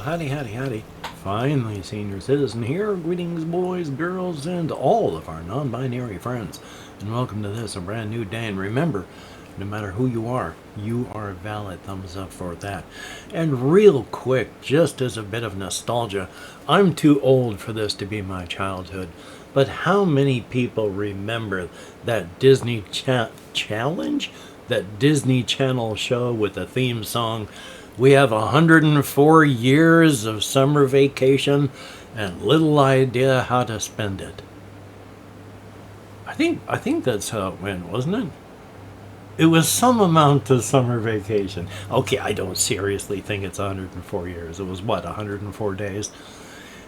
howdy, howdy, howdy. Finally, senior citizen here. Greetings, boys, girls, and all of our non-binary friends. And welcome to this, a brand new day. And remember, no matter who you are valid. Thumbs up for that. And real quick, just as a bit of nostalgia, I'm too old for this to be my childhood. But how many people remember that Disney Challenge? That Disney Channel show with the theme song, "We have 104 years of summer vacation and little idea how to spend it." I think that's how it went, wasn't it? It was some amount of summer vacation. Okay, I don't seriously think it's 104 years. It was what, 104 days?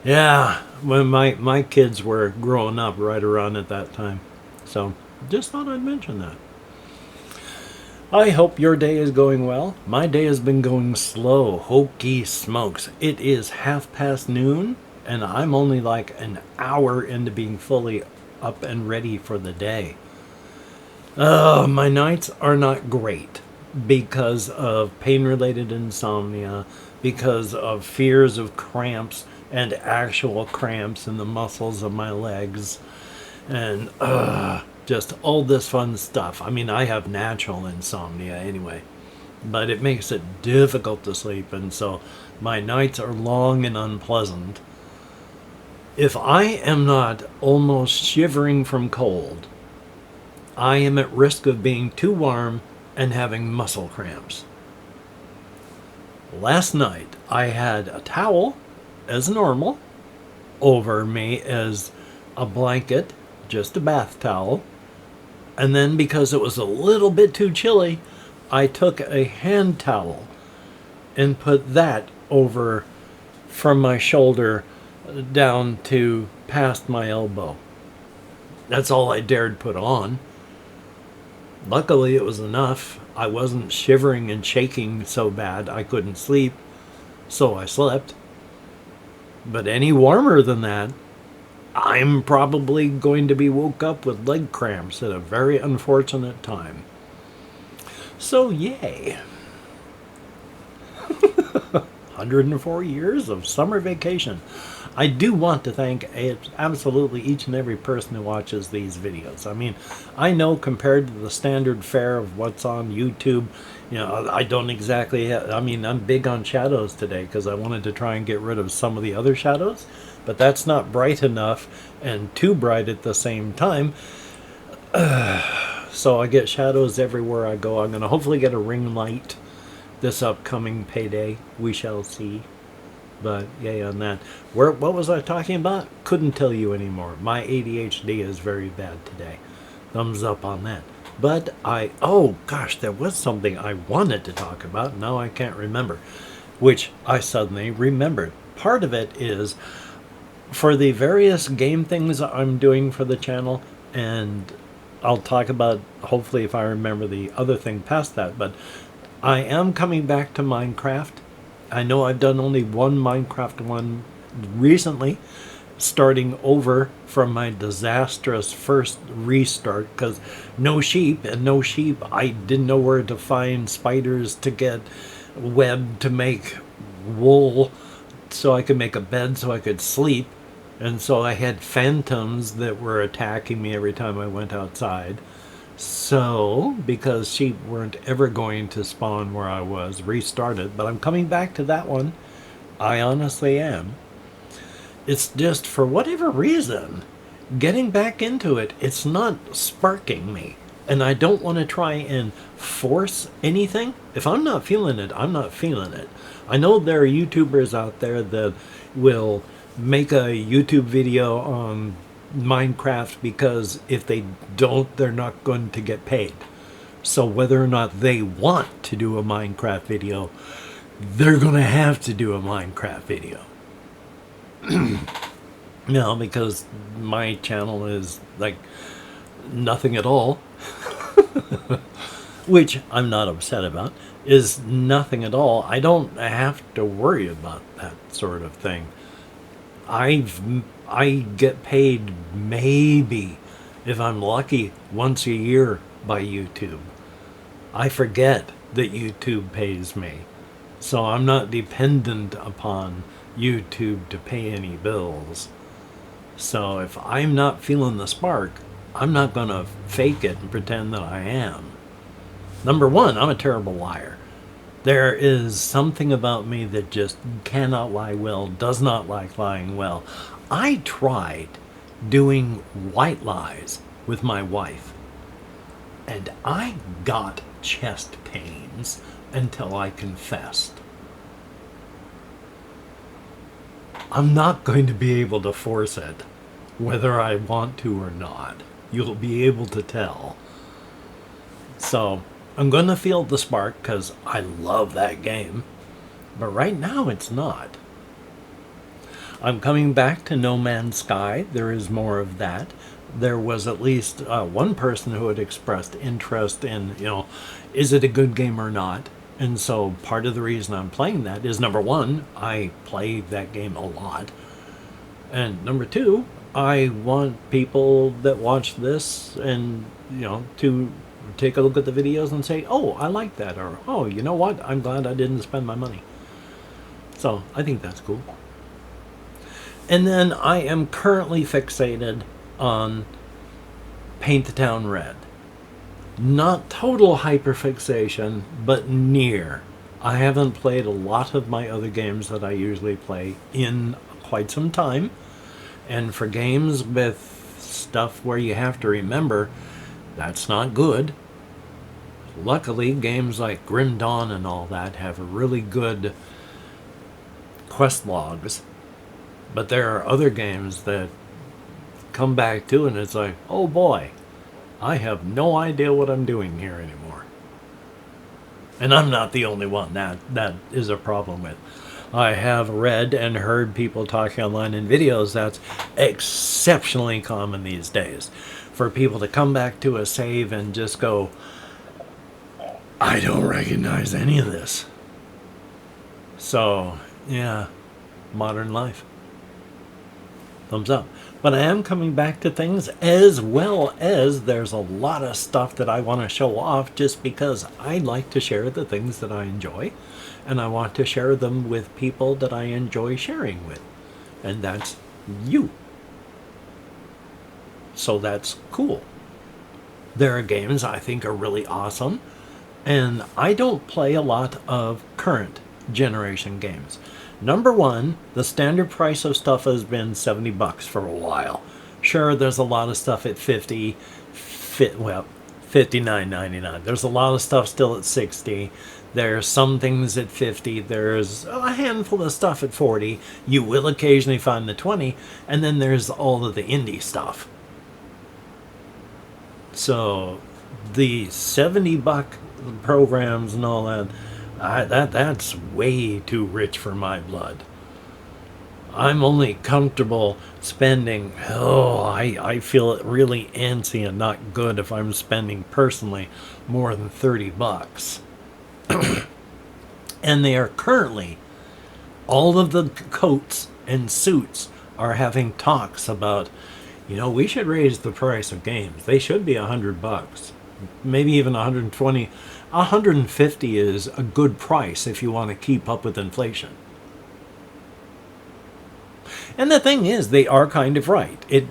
Yeah, when my kids were growing up right around at that time. So, just thought I'd mention that. I hope your day is going well. My day has been going slow. Hokey smokes. It is noon, and I'm only like an hour into being fully up and ready for the day. My nights are not great because of pain-related insomnia, because of fears of cramps and actual cramps in the muscles of my legs, and just all this fun stuff. I mean, I have natural insomnia anyway, but it makes it difficult to sleep, and so my nights are long and unpleasant. If I am not almost shivering from cold, I am at risk of being too warm and having muscle cramps. Last night, I had a towel, as normal, over me as a blanket, just a bath towel. And then, because it was a little bit too chilly, I took a hand towel and put that over from my shoulder down to past my elbow. That's all I dared put on. Luckily, it was enough. I wasn't shivering and shaking so bad I couldn't sleep, so I slept. But any warmer than that, I'm probably going to be woke up with leg cramps at a very unfortunate time. So, yay. 104 years of summer vacation. I do want to thank absolutely each and every person who watches these videos. I mean, I know compared to the standard fare of what's on YouTube, I don't exactly I'm big on shadows today because I wanted to try and get rid of some of the other shadows, but that's not bright enough and too bright at the same time. So I get shadows everywhere I go. I'm going to hopefully get a ring light this upcoming payday. We shall see. But yay on that. What was I talking about? Couldn't tell you anymore. My ADHD is very bad today. Thumbs up on that. But there was something I wanted to talk about. Now I can't remember. Which I suddenly remembered. Part of it is for the various game things I'm doing for the channel, and I'll talk about, hopefully, if I remember the other thing past that, but I am coming back to Minecraft. I know I've done only one Minecraft one recently, starting over from my disastrous first restart, because no sheep, I didn't know where to find spiders to get web to make wool so I could make a bed so I could sleep, and so I had phantoms that were attacking me every time I went outside. So, because sheep weren't ever going to spawn where I was, restarted, but I'm coming back to that one. I honestly am. It's just, for whatever reason, getting back into it, it's not sparking me. And I don't want to try and force anything. If I'm not feeling it, I'm not feeling it. I know there are YouTubers out there that will make a YouTube video on Minecraft because if they don't, they're not going to get paid. So whether or not they want to do a Minecraft video, they're going to have to do a Minecraft video. No, because my channel is like nothing at all, which I'm not upset about, is nothing at all. I don't have to worry about that sort of thing. I get paid maybe, if I'm lucky, once a year by YouTube. I forget that YouTube pays me. So I'm not dependent upon YouTube to pay any bills. So if I'm not feeling the spark, I'm not going to fake it and pretend that I am. Number one, I'm a terrible liar. There is something about me that just cannot lie well, does not like lying well. I tried doing white lies with my wife, and I got chest pains until I confessed. I'm not going to be able to force it, whether I want to or not. You'll be able to tell. So I'm going to feel the spark because I love that game. But right now it's not. I'm coming back to No Man's Sky. There is more of that. There was at least one person who had expressed interest in, is it a good game or not? And so part of the reason I'm playing that is, number one, I play that game a lot. And number two, I want people that watch this and, to take a look at the videos and say, oh, I like that. Or, oh, you know what? I'm glad I didn't spend my money. So I think that's cool. And then I am currently fixated on Paint the Town Red. Not total hyperfixation, but near. I haven't played a lot of my other games that I usually play in quite some time. And for games with stuff where you have to remember, that's not good. Luckily, games like Grim Dawn and all that have really good quest logs. But there are other games that come back to and it's like, oh boy, I have no idea what I'm doing here anymore. And I'm not the only one that is a problem with. I have read and heard people talking online in videos that's exceptionally common these days. For people to come back to a save and just go, I don't recognize any of this. So, yeah, modern life. Thumbs up. But I am coming back to things, as well as there's a lot of stuff that I want to show off just because I like to share the things that I enjoy, and I want to share them with people that I enjoy sharing with. And that's you. So that's cool. There are games I think are really awesome, and I don't play a lot of current generation games. Number one, the standard price of stuff has been $70 for a while. Sure, there's a lot of stuff at $59.99. There's a lot of stuff still at $60. There's some things at $50. There's a handful of stuff at $40. You will occasionally find the $20, and then there's all of the indie stuff. So the $70 programs and all that, that's way too rich for my blood. I'm only comfortable spending, I feel it really antsy and not good if I'm spending personally more than $30. And they are currently, all of the coats and suits are having talks about, we should raise the price of games. They should be $100. Maybe even 120. 150 is a good price if you want to keep up with inflation. And the thing is, they are kind of right. It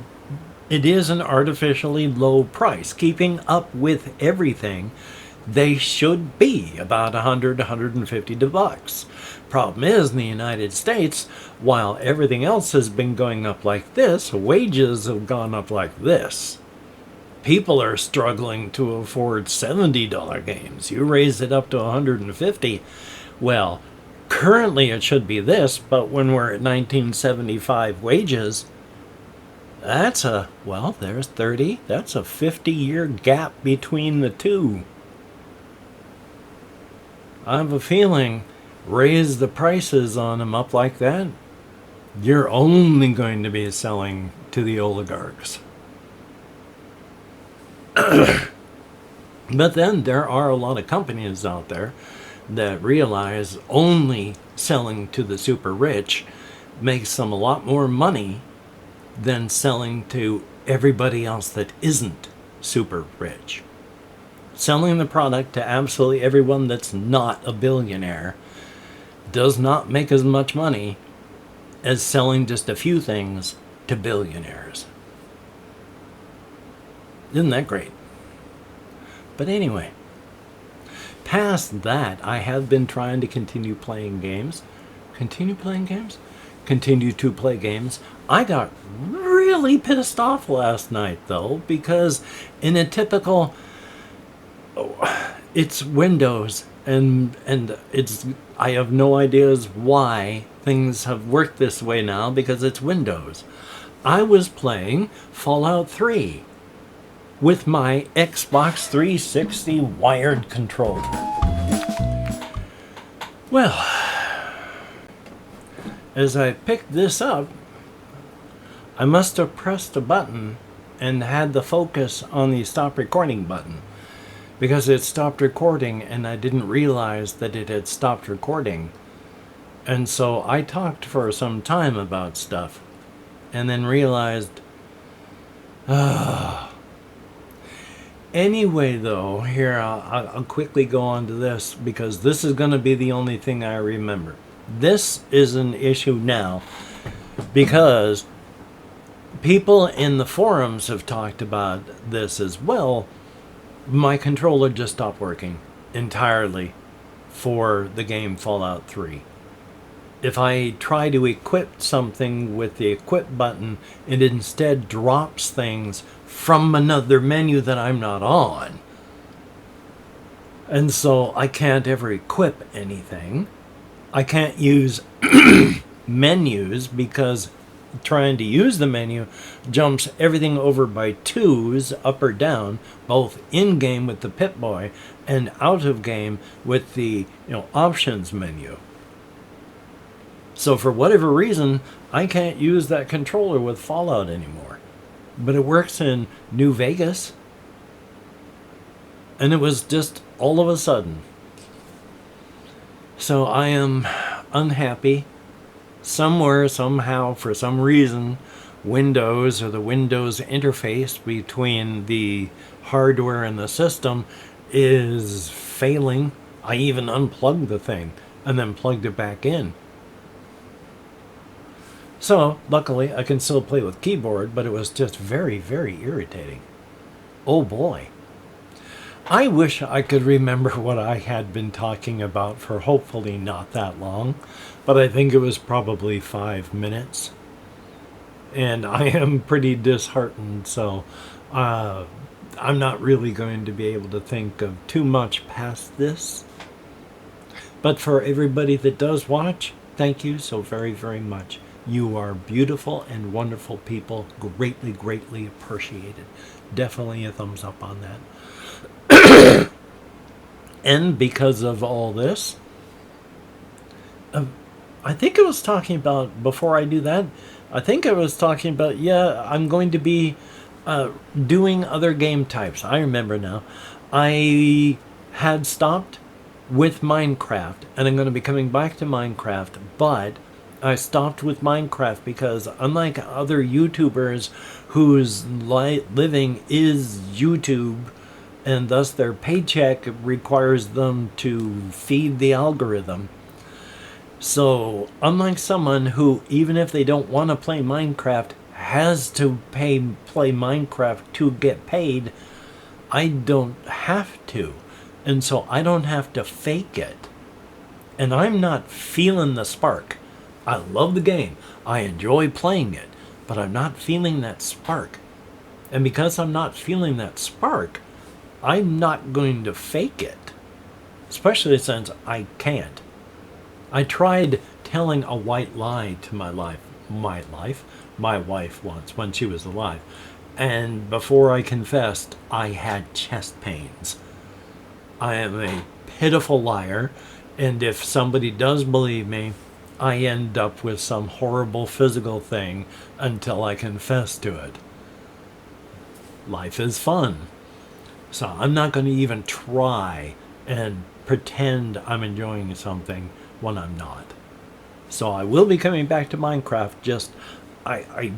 is an artificially low price. Keeping up with everything, they should be about $100, $150. Problem is, in the United States, while everything else has been going up like this, wages have gone up like this. People are struggling to afford $70 games. You raise it up to $150. Well, currently it should be this, but when we're at 1975 wages, there's 30. That's a 50-year gap between the two. I have a feeling, raise the prices on them up like that, you're only going to be selling to the oligarchs. But then there are a lot of companies out there that realize only selling to the super rich makes them a lot more money than selling to everybody else that isn't super rich. Selling the product to absolutely everyone that's not a billionaire does not make as much money as selling just a few things to billionaires. Isn't that great? But anyway, past that, I have been trying to continue playing games. Continue to play games. I got really pissed off last night, though, because in a typical, it's Windows, and it's, I have no ideas why things have worked this way now, because it's Windows. I was playing Fallout 3 with my Xbox 360 wired controller. Well, as I picked this up, I must have pressed a button and had the focus on the stop recording button, because it stopped recording and I didn't realize that it had stopped recording. And so I talked for some time about stuff and then realized, Anyway, though, here, I'll quickly go on to this, because this is going to be the only thing I remember. This is an issue now because people in the forums have talked about this as well. My controller just stopped working entirely for the game Fallout 3. If I try to equip something with the equip button, it instead drops things from another menu that I'm not on. And so I can't ever equip anything. I can't use menus, because trying to use the menu jumps everything over by 2s up or down, both in game with the Pip-Boy and out of game with the options menu. So for whatever reason, I can't use that controller with Fallout anymore. But it works in New Vegas. And it was just all of a sudden. So I am unhappy. Somewhere, somehow, for some reason, Windows, or the Windows interface between the hardware and the system, is failing. I even unplugged the thing and then plugged it back in. So, luckily, I can still play with keyboard, but it was just very, very irritating. Oh boy. I wish I could remember what I had been talking about for hopefully not that long, but I think it was probably 5 minutes. And I am pretty disheartened, so I'm not really going to be able to think of too much past this. But for everybody that does watch, thank you so very, very much. You are beautiful and wonderful people. Greatly, greatly appreciated. Definitely a thumbs up on that. And because of all this, I think I was talking about, before I do that, I think I was talking about, I'm going to be doing other game types. I remember now. I had stopped with Minecraft, and I'm going to be coming back to Minecraft, but I stopped with Minecraft because, unlike other YouTubers whose living is YouTube, and thus their paycheck requires them to feed the algorithm. So, unlike someone who, even if they don't want to play Minecraft, has to play Minecraft to get paid, I don't have to. And so I don't have to fake it. And I'm not feeling the spark. I love the game. I enjoy playing it. But I'm not feeling that spark. And because I'm not feeling that spark, I'm not going to fake it. Especially since I can't. I tried telling a white lie to my wife once when she was alive. And before I confessed, I had chest pains. I am a pitiful liar, and if somebody does believe me, I end up with some horrible physical thing until I confess to it. Life is fun. So I'm not going to even try and pretend I'm enjoying something when I'm not. So I will be coming back to Minecraft, just I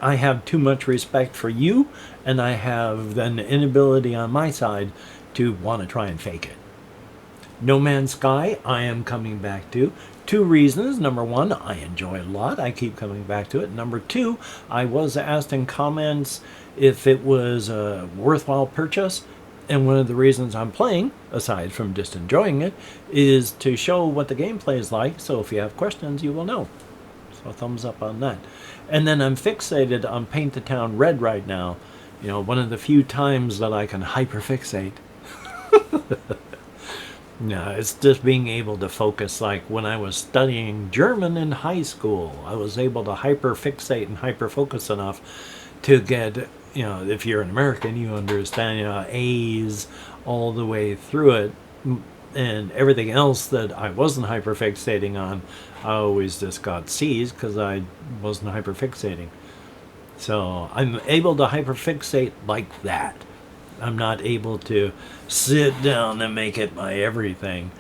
have too much respect for you, and I have an inability on my side to want to try and fake it. No Man's Sky, I am coming back to. 2 reasons. Number one, I enjoy it a lot. I keep coming back to it. Number two, I was asked in comments if it was a worthwhile purchase. And one of the reasons I'm playing, aside from just enjoying it, is to show what the gameplay is like. So if you have questions, you will know. So thumbs up on that. And then I'm fixated on Paint the Town Red right now. You know, one of the few times that I can hyperfixate. No, it's just being able to focus. Like when I was studying German in high school, I was able to hyperfixate and hyperfocus enough to get, you know, if you're an American, you understand, you know, A's all the way through it. And everything else that I wasn't hyperfixating on, I always just got C's because I wasn't hyperfixating. So I'm able to hyperfixate like that. I'm not able to sit down and make it my everything,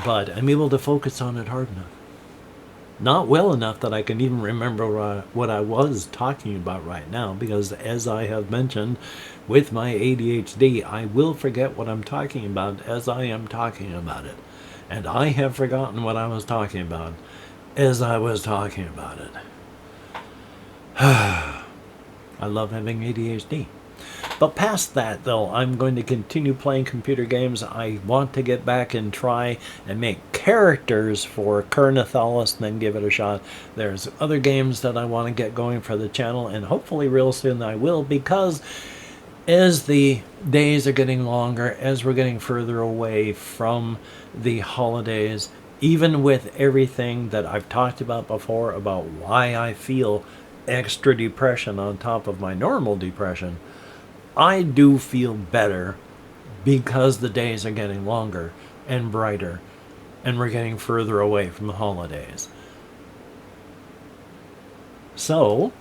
but I'm able to focus on it hard enough. Not well enough that I can even remember what I was talking about right now, because as I have mentioned, with my ADHD, I will forget what I'm talking about as I am talking about it. And I have forgotten what I was talking about as I was talking about it. I love having ADHD. But past that, though, I'm going to continue playing computer games. I want to get back and try and make characters for Kernathalis and then give it a shot. There's other games that I want to get going for the channel, and hopefully real soon I will, because as the days are getting longer, as we're getting further away from the holidays, even with everything that I've talked about before about why I feel extra depression on top of my normal depression, I do feel better because the days are getting longer and brighter and we're getting further away from the holidays. So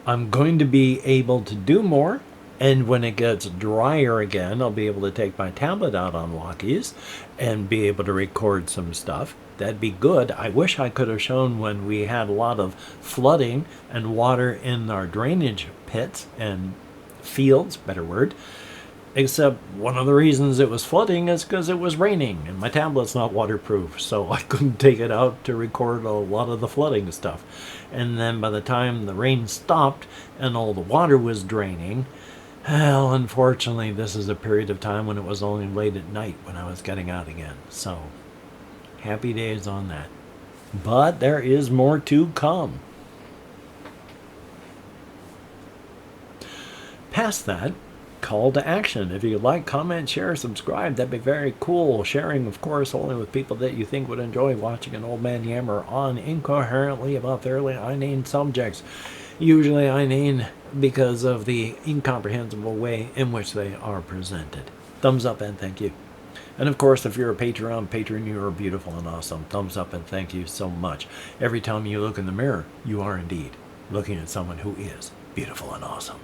I'm going to be able to do more, and when it gets drier again, I'll be able to take my tablet out on walkies and be able to record some stuff. That'd be good. I wish I could have shown when we had a lot of flooding and water in our drainage pits and fields, better word, except one of the reasons it was flooding is because it was raining and my tablet's not waterproof, so I couldn't take it out to record a lot of the flooding stuff. And then by the time the rain stopped and all the water was draining, well, unfortunately this is a period of time when it was only late at night when I was getting out again, so happy days on that. But there is more to come. Past that, call to action. If you like, comment, share, subscribe, that'd be very cool. Sharing, of course, only with people that you think would enjoy watching an old man yammer on incoherently about fairly inane subjects. Usually inane because of the incomprehensible way in which they are presented. Thumbs up and thank you. And of course, if you're a patron, you are beautiful and awesome. Thumbs up and thank you so much. Every time you look in the mirror, you are indeed looking at someone who is beautiful and awesome.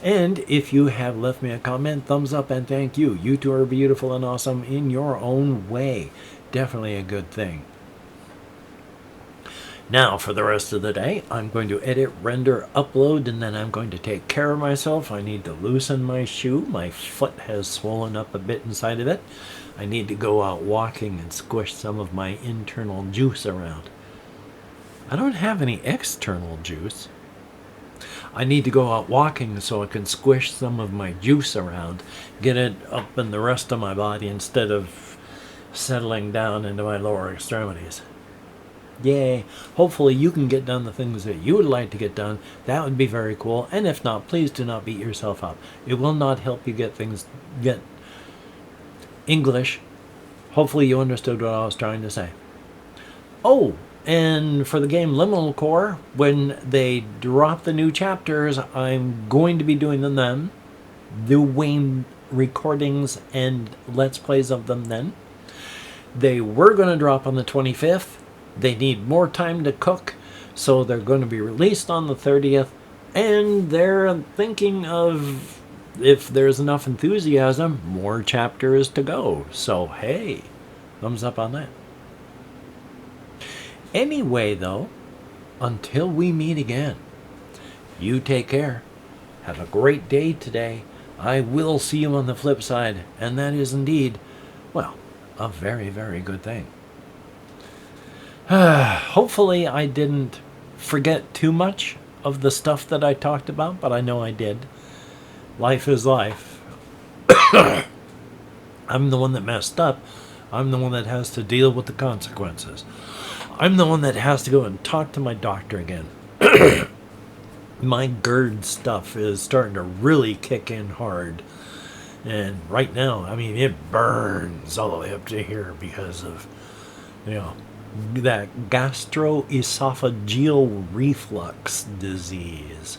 And if you have left me a comment, thumbs up and thank you. You two are beautiful and awesome in your own way. Definitely a good thing. Now, for the rest of the day, I'm going to edit, render, upload, and then I'm going to take care of myself. I need to loosen my shoe. My foot has swollen up a bit inside of it. I need to go out walking and squish some of my internal juice around. I don't have any external juice. I need to go out walking so I can squish some of my juice around, get it up in the rest of my body instead of settling down into my lower extremities. Yay. Hopefully you can get done the things that you would like to get done. That would be very cool. And if not, please do not beat yourself up. It will not help you get English. Hopefully you understood what I was trying to say. Oh, and for the game Liminal Core, when they drop the new chapters, I'm going to be doing them then. Doing recordings and Let's Plays of them then. They were going to drop on the 25th. They need more time to cook, so they're going to be released on the 30th. And they're thinking of, if there's enough enthusiasm, more chapters to go. So, hey, thumbs up on that. Anyway, though, until we meet again, you take care. Have a great day today. I will see you on the flip side, and that is indeed, well, a very, very good thing. Hopefully I didn't forget too much of the stuff that I talked about, but I know I did. Life is life. I'm the one that messed up. I'm the one that has to deal with the consequences. I'm the one that has to go and talk to my doctor again. My GERD stuff is starting to really kick in hard. And right now, I mean, it burns all the way up to here because of, that gastroesophageal reflux disease.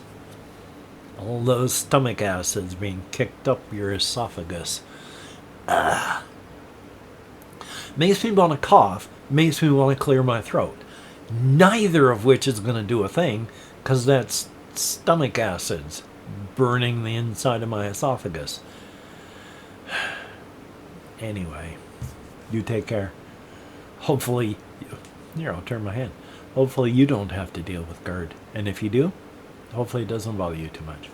All those stomach acids being kicked up your esophagus. Makes me want to cough, makes me want to clear my throat. Neither of which is going to do a thing, because that's stomach acids burning the inside of my esophagus. Anyway, you take care. Hopefully, here, I'll turn my hand. Hopefully you don't have to deal with GERD. And if you do, hopefully it doesn't bother you too much.